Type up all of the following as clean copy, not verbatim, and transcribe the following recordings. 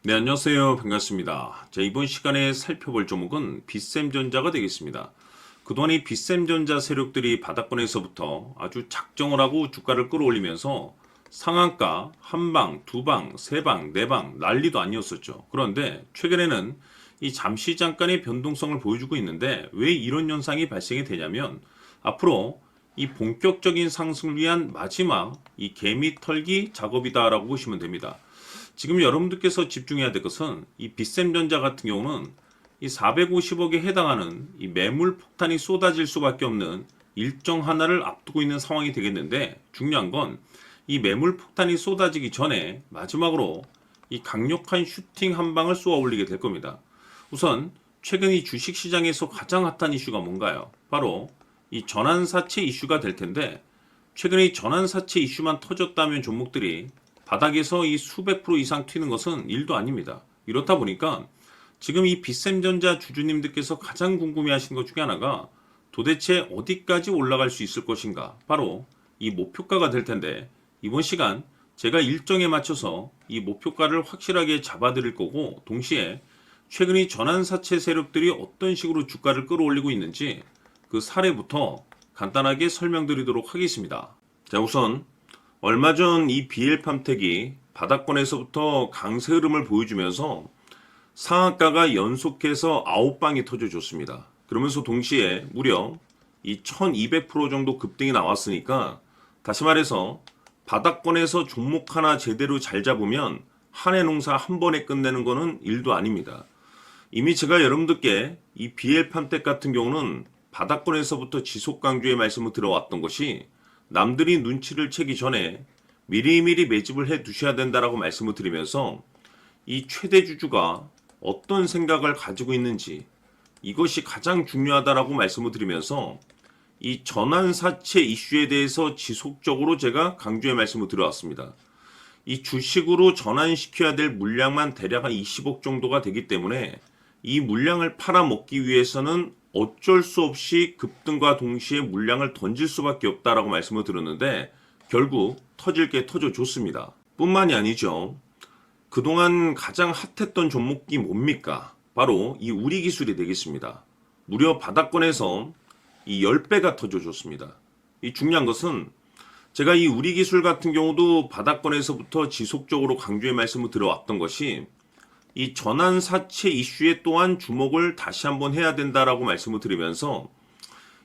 네, 안녕하세요. 반갑습니다. 자, 이번 시간에 살펴볼 종목은 빗셈전자가 되겠습니다. 그동안 이 빗셈전자 세력들이 바닥권에서부터 아주 작정을 하고 주가를 끌어올리면서 상한가 한 방, 두 방, 세 방, 네 방 난리도 아니었었죠. 그런데 최근에는 이 잠시 잠깐의 변동성을 보여주고 있는데 왜 이런 현상이 발생이 되냐면 앞으로 이 본격적인 상승을 위한 마지막 이 개미 털기 작업이다라고 보시면 됩니다. 지금 여러분들께서 집중해야 될 것은 이 빗셈전자 같은 경우는 이 450억에 해당하는 이 매물 폭탄이 쏟아질 수밖에 없는 일정 하나를 앞두고 있는 상황이 되겠는데, 중요한 건 이 매물 폭탄이 쏟아지기 전에 마지막으로 이 강력한 슈팅 한 방을 쏘아 올리게 될 겁니다. 우선 최근 이 주식시장에서 가장 핫한 이슈가 뭔가요? 바로 이 전환사채 이슈가 될 텐데, 최근에 이 전환사채 이슈만 터졌다면 종목들이 바닥에서 이 수백 프로 이상 튀는 것은 일도 아닙니다. 이렇다 보니까 지금 이 빗셈전자 주주님들께서 가장 궁금해하시는 것 중에 하나가 도대체 어디까지 올라갈 수 있을 것인가, 바로 이 목표가가 될 텐데, 이번 시간 제가 일정에 맞춰서 이 목표가를 확실하게 잡아드릴 거고, 동시에 최근 이 전환사채 세력들이 어떤 식으로 주가를 끌어올리고 있는지 그 사례부터 간단하게 설명드리도록 하겠습니다. 자, 우선 얼마 전 이 BL팜텍이 바닥권에서부터 강세 흐름을 보여주면서 상한가가 연속해서 9방이 터져줬습니다. 그러면서 동시에 무려 이 1200% 정도 급등이 나왔으니까, 다시 말해서 바닥권에서 종목 하나 제대로 잘 잡으면 한 해 농사 한 번에 끝내는 거는 일도 아닙니다. 이미 제가 여러분들께 이 BL팜텍 같은 경우는 바닥권에서부터 지속 강조의 말씀을 들어왔던 것이, 남들이 눈치를 채기 전에 미리미리 매집을 해 두셔야 된다라고 말씀을 드리면서 이 최대 주주가 어떤 생각을 가지고 있는지, 이것이 가장 중요하다라고 말씀을 드리면서 이 전환사채 이슈에 대해서 지속적으로 제가 강조의 말씀을 드려왔습니다. 이 주식으로 전환시켜야 될 물량만 대략 한 20억 정도가 되기 때문에 이 물량을 팔아먹기 위해서는 어쩔 수 없이 급등과 동시에 물량을 던질 수밖에 없다라고 말씀을 드렸는데, 결국 터질 게 터져줬습니다. 뿐만이 아니죠. 그동안 가장 핫했던 종목이 뭡니까? 바로 이 우리기술이 되겠습니다. 무려 바닥권에서 이 10배가 터져줬습니다. 이 중요한 것은 제가 이 우리기술 같은 경우도 바닥권에서부터 지속적으로 강조의 말씀을 들어왔던 것이, 이 전환사채 이슈에 또한 주목을 다시 한번 해야 된다라고 말씀을 드리면서,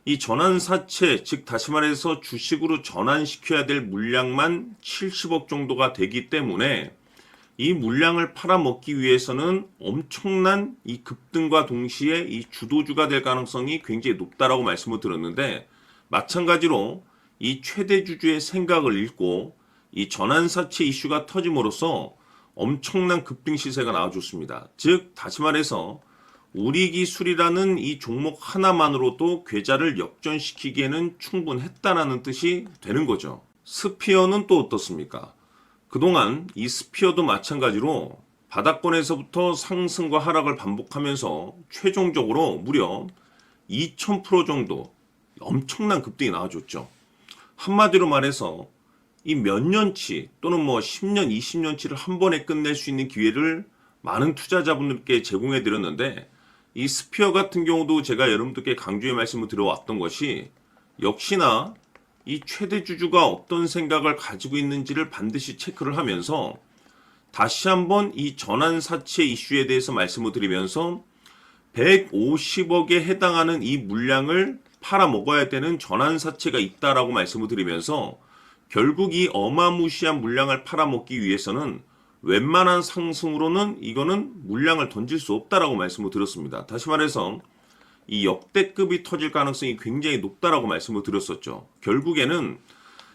이 전환사채, 즉 다시 말해서 주식으로 전환시켜야 될 물량만 70억 정도가 되기 때문에 이 물량을 팔아먹기 위해서는 엄청난 이 급등과 동시에 이 주도주가 될 가능성이 굉장히 높다라고 말씀을 드렸는데, 마찬가지로 이 최대 주주의 생각을 읽고 이 전환사채 이슈가 터짐으로써 엄청난 급등 시세가 나와줬습니다. 즉 다시 말해서 우리기술이라는 이 종목 하나만으로도 계좌를 역전시키기에는 충분했다라는 뜻이 되는 거죠. 스피어는 또 어떻습니까? 그동안 이 스피어도 마찬가지로 바닥권에서부터 상승과 하락을 반복하면서 최종적으로 무려 2000% 정도 엄청난 급등이 나와줬죠. 한마디로 말해서 이 몇 년치 또는 뭐 10년, 20년치를 한 번에 끝낼 수 있는 기회를 많은 투자자분들께 제공해 드렸는데, 이 스피어 같은 경우도 제가 여러분들께 강조의 말씀을 드려왔던 것이, 역시나 이 최대 주주가 어떤 생각을 가지고 있는지를 반드시 체크를 하면서 다시 한번 이 전환사채 이슈에 대해서 말씀을 드리면서 150억에 해당하는 이 물량을 팔아먹어야 되는 전환사채가 있다라고 말씀을 드리면서, 결국 이 어마무시한 물량을 팔아먹기 위해서는 웬만한 상승으로는 이거는 물량을 던질 수 없다라고 말씀을 드렸습니다. 다시 말해서 이 역대급이 터질 가능성이 굉장히 높다라고 말씀을 드렸었죠. 결국에는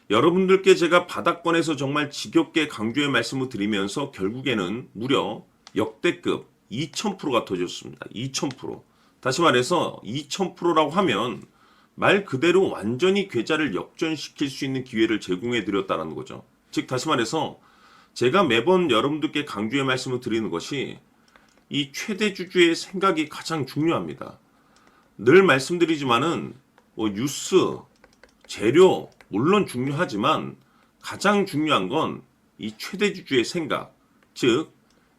여러분들께 제가 바닥권에서 정말 지겹게 강조의 말씀을 드리면서 결국에는 무려 역대급 2000%가 터졌습니다. 2000%. 다시 말해서 2000%라고 하면 말 그대로 완전히 계좌를 역전시킬 수 있는 기회를 제공해 드렸다는 거죠. 즉 다시 말해서 제가 매번 여러분들께 강조의 말씀을 드리는 것이, 이 최대 주주의 생각이 가장 중요합니다. 늘 말씀드리지만은 뭐 뉴스, 재료 물론 중요하지만 가장 중요한 건 이 최대 주주의 생각, 즉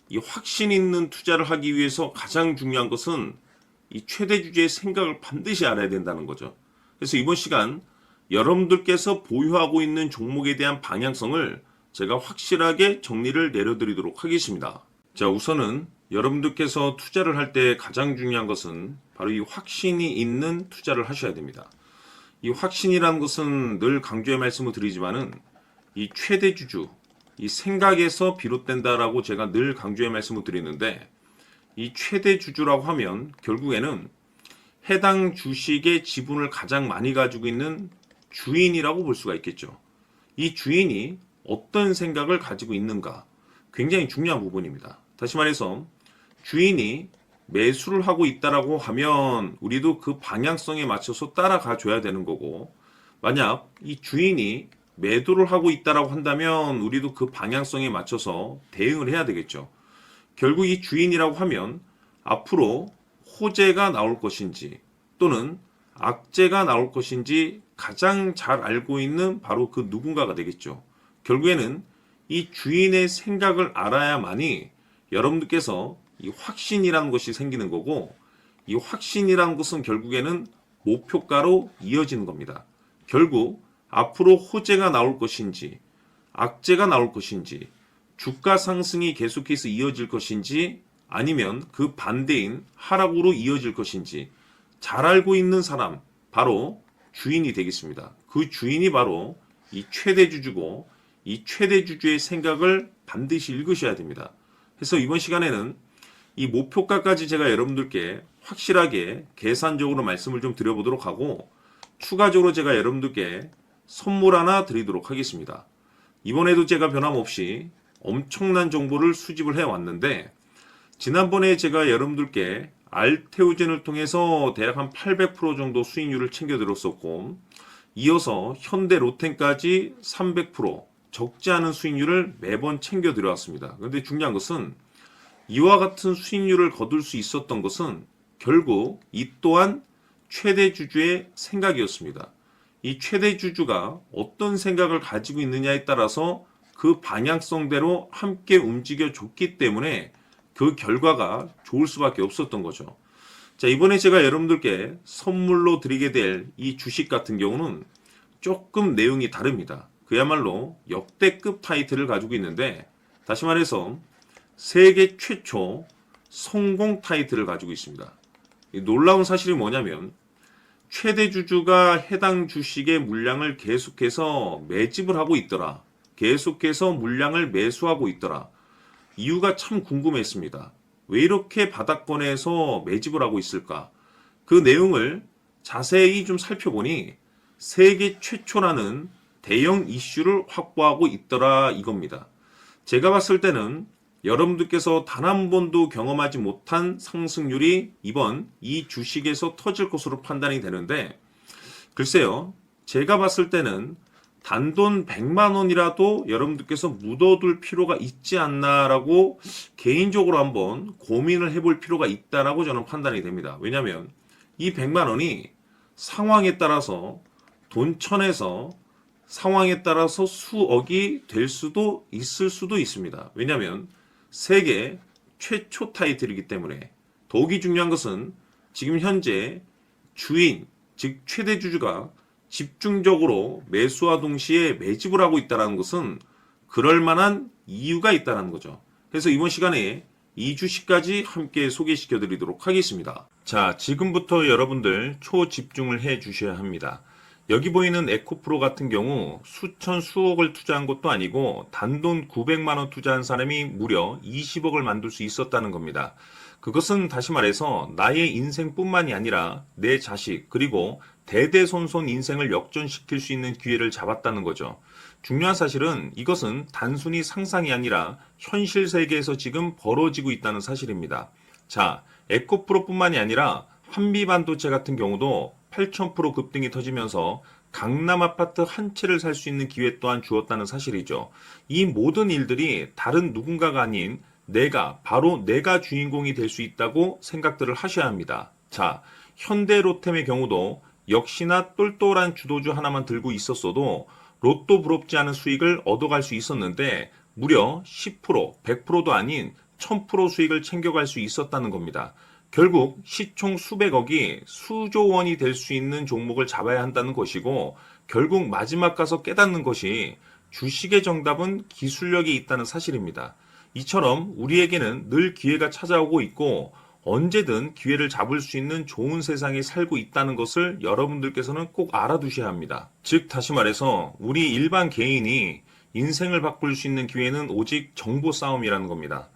이 확신 있는 투자를 하기 위해서 가장 중요한 것은 이 최대 주주의 생각을 반드시 알아야 된다는 거죠. 그래서 이번 시간 여러분들께서 보유하고 있는 종목에 대한 방향성을 제가 확실하게 정리를 내려드리도록 하겠습니다. 자, 우선은 여러분들께서 투자를 할 때 가장 중요한 것은 바로 이 확신이 있는 투자를 하셔야 됩니다. 이 확신이라는 것은 늘 강조의 말씀을 드리지만은 이 최대 주주, 이 생각에서 비롯된다라고 제가 늘 강조의 말씀을 드리는데, 이 최대 주주라고 하면 결국에는 해당 주식의 지분을 가장 많이 가지고 있는 주인이라고 볼 수가 있겠죠. 이 주인이 어떤 생각을 가지고 있는가, 굉장히 중요한 부분입니다. 다시 말해서 주인이 매수를 하고 있다라고 하면 우리도 그 방향성에 맞춰서 따라가 줘야 되는 거고, 만약 이 주인이 매도를 하고 있다라고 한다면 우리도 그 방향성에 맞춰서 대응을 해야 되겠죠. 결국 이 주인이라고 하면 앞으로 호재가 나올 것인지 또는 악재가 나올 것인지 가장 잘 알고 있는 바로 그 누군가가 되겠죠. 결국에는 이 주인의 생각을 알아야만이 여러분들께서 이 확신이라는 것이 생기는 거고, 이 확신이라는 것은 결국에는 목표가로 이어지는 겁니다. 결국 앞으로 호재가 나올 것인지 악재가 나올 것인지 주가 상승이 계속해서 이어질 것인지 아니면 그 반대인 하락으로 이어질 것인지 잘 알고 있는 사람, 바로 주인이 되겠습니다. 그 주인이 바로 이 최대 주주고, 이 최대 주주의 생각을 반드시 읽으셔야 됩니다. 그래서 이번 시간에는 이 목표가까지 제가 여러분들께 확실하게 계산적으로 말씀을 좀 드려보도록 하고, 추가적으로 제가 여러분들께 선물 하나 드리도록 하겠습니다. 이번에도 제가 변함없이 엄청난 정보를 수집을 해왔는데, 지난번에 제가 여러분들께 알테오젠을 통해서 대략 한 800% 정도 수익률을 챙겨드렸었고, 이어서 현대 로텐까지 300% 적지 않은 수익률을 매번 챙겨드려왔습니다. 그런데 중요한 것은 이와 같은 수익률을 거둘 수 있었던 것은 결국 이 또한 최대 주주의 생각이었습니다. 이 최대 주주가 어떤 생각을 가지고 있느냐에 따라서 그 방향성대로 함께 움직여 줬기 때문에 그 결과가 좋을 수밖에 없었던 거죠. 자, 이번에 제가 여러분들께 선물로 드리게 될 이 주식 같은 경우는 조금 내용이 다릅니다. 그야말로 역대급 타이틀을 가지고 있는데, 다시 말해서 세계 최초 성공 타이틀을 가지고 있습니다. 이 놀라운 사실이 뭐냐면 최대 주주가 해당 주식의 물량을 계속해서 매집을 하고 있더라. 계속해서 물량을 매수하고 있더라. 이유가 참 궁금했습니다. 왜 이렇게 바닥권에서 매집을 하고 있을까? 그 내용을 자세히 좀 살펴보니 세계 최초라는 대형 이슈를 확보하고 있더라 이겁니다. 제가 봤을 때는 여러분들께서 단 한 번도 경험하지 못한 상승률이 이번 이 주식에서 터질 것으로 판단이 되는데, 글쎄요, 제가 봤을 때는 단돈 100만 원이라도 여러분들께서 묻어둘 필요가 있지 않나라고 개인적으로 한번 고민을 해볼 필요가 있다라고 저는 판단이 됩니다. 왜냐하면 이 100만 원이 상황에 따라서 돈천에서 상황에 따라서 수억이 될 수도 있을 수도 있습니다. 왜냐하면 세계 최초 타이틀이기 때문에. 더욱이 중요한 것은 지금 현재 주인, 즉 최대 주주가 집중적으로 매수와 동시에 매집을 하고 있다는 것은 그럴 만한 이유가 있다는 거죠. 그래서 이번 시간에 이 주식까지 함께 소개시켜 드리도록 하겠습니다. 자, 지금부터 여러분들 초집중을 해 주셔야 합니다. 여기 보이는 에코프로 같은 경우 수천 수억을 투자한 것도 아니고 단돈 900만 원 투자한 사람이 무려 20억을 만들 수 있었다는 겁니다. 그것은 다시 말해서 나의 인생뿐만이 아니라 내 자식 그리고 대대손손 인생을 역전시킬 수 있는 기회를 잡았다는 거죠. 중요한 사실은 이것은 단순히 상상이 아니라 현실 세계에서 지금 벌어지고 있다는 사실입니다. 자, 에코프로뿐만이 아니라 한미반도체 같은 경우도 8,000% 급등이 터지면서 강남 아파트 한 채를 살 수 있는 기회 또한 주었다는 사실이죠. 이 모든 일들이 다른 누군가가 아닌 바로 내가 주인공이 될 수 있다고 생각들을 하셔야 합니다. 자, 현대로템의 경우도 역시나 똘똘한 주도주 하나만 들고 있었어도 로또 부럽지 않은 수익을 얻어갈 수 있었는데 무려 10%, 100%도 아닌 1000% 수익을 챙겨갈 수 있었다는 겁니다. 결국 시총 수백억이 수조 원이 될 수 있는 종목을 잡아야 한다는 것이고, 결국 마지막 가서 깨닫는 것이 주식의 정답은 기술력이 있다는 사실입니다. 이처럼 우리에게는 늘 기회가 찾아오고 있고 언제든 기회를 잡을 수 있는 좋은 세상에 살고 있다는 것을 여러분들께서는 꼭 알아두셔야 합니다. 즉 다시 말해서 우리 일반 개인이 인생을 바꿀 수 있는 기회는 오직 정보 싸움이라는 겁니다.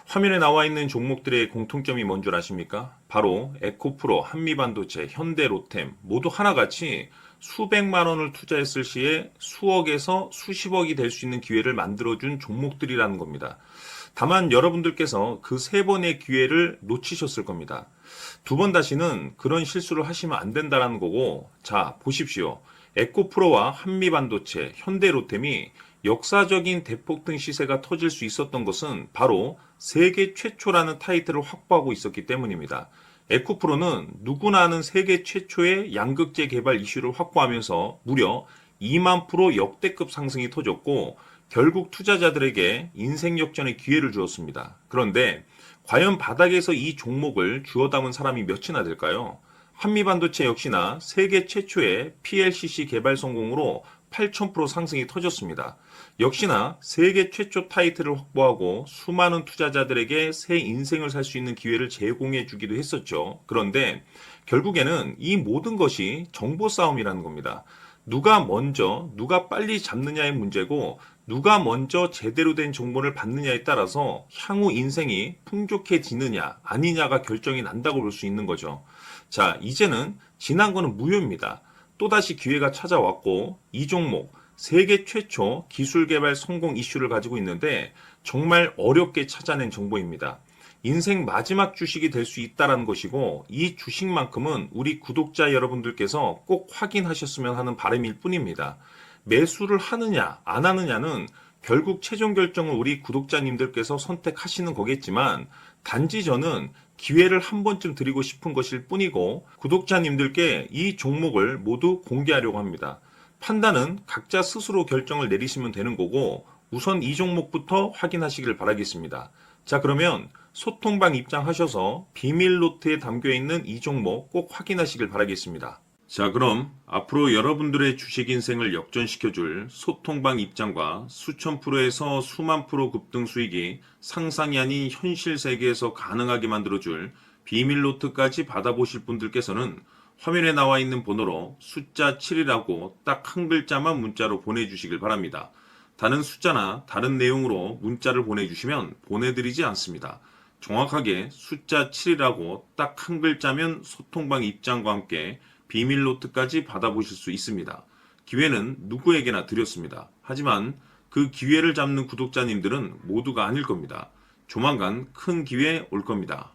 화면에 나와 있는 종목들의 공통점이 뭔 줄 아십니까? 바로 에코프로, 한미반도체, 현대로템 모두 하나같이 수백만 원을 투자했을 시에 수억에서 수십억이 될 수 있는 기회를 만들어준 종목들이라는 겁니다. 다만 여러분들께서 그 세 번의 기회를 놓치셨을 겁니다. 두 번 다시는 그런 실수를 하시면 안 된다는 거고, 자, 보십시오. 에코프로와 한미반도체, 현대로템이 역사적인 대폭등 시세가 터질 수 있었던 것은 바로 세계 최초라는 타이틀을 확보하고 있었기 때문입니다. 에코프로는 누구나 아는 세계 최초의 양극재 개발 이슈를 확보하면서 무려 2만 프로 역대급 상승이 터졌고 결국 투자자들에게 인생 역전의 기회를 주었습니다. 그런데 과연 바닥에서 이 종목을 주워 담은 사람이 몇이나 될까요? 한미반도체 역시나 세계 최초의 PLCC 개발 성공으로 8000% 상승이 터졌습니다. 역시나 세계 최초 타이틀을 확보하고 수많은 투자자들에게 새 인생을 살 수 있는 기회를 제공해 주기도 했었죠. 그런데 결국에는 이 모든 것이 정보 싸움이라는 겁니다. 누가 먼저, 누가 빨리 잡느냐의 문제고 누가 먼저 제대로 된 정보를 받느냐에 따라서 향후 인생이 풍족해지느냐 아니냐가 결정이 난다고 볼 수 있는 거죠. 자, 이제는 지난 거는 무효입니다. 또다시 기회가 찾아왔고 이 종목 세계 최초 기술 개발 성공 이슈를 가지고 있는데 정말 어렵게 찾아낸 정보입니다. 인생 마지막 주식이 될 수 있다는 것이고 이 주식만큼은 우리 구독자 여러분들께서 꼭 확인하셨으면 하는 바람일 뿐입니다. 매수를 하느냐 안 하느냐는 결국 최종 결정을 우리 구독자님들께서 선택하시는 거겠지만 단지 저는 기회를 한 번쯤 드리고 싶은 것일 뿐이고 구독자님들께 이 종목을 모두 공개하려고 합니다. 판단은 각자 스스로 결정을 내리시면 되는 거고 우선 이 종목부터 확인하시길 바라겠습니다. 자, 그러면 소통방 입장하셔서 비밀 노트에 담겨있는 이 종목 꼭 확인하시길 바라겠습니다. 자, 그럼 앞으로 여러분들의 주식 인생을 역전시켜줄 소통방 입장과 수천 프로에서 수만 프로 급등 수익이 상상이 아닌 현실 세계에서 가능하게 만들어줄 비밀 노트까지 받아보실 분들께서는 화면에 나와 있는 번호로 숫자 7이라고 딱 한 글자만 문자로 보내주시길 바랍니다. 다른 숫자나 다른 내용으로 문자를 보내주시면 보내드리지 않습니다. 정확하게 숫자 7이라고 딱 한 글자면 소통방 입장과 함께 비밀 노트까지 받아보실 수 있습니다. 기회는 누구에게나 드렸습니다. 하지만 그 기회를 잡는 구독자님들은 모두가 아닐 겁니다. 조만간 큰 기회 올 겁니다.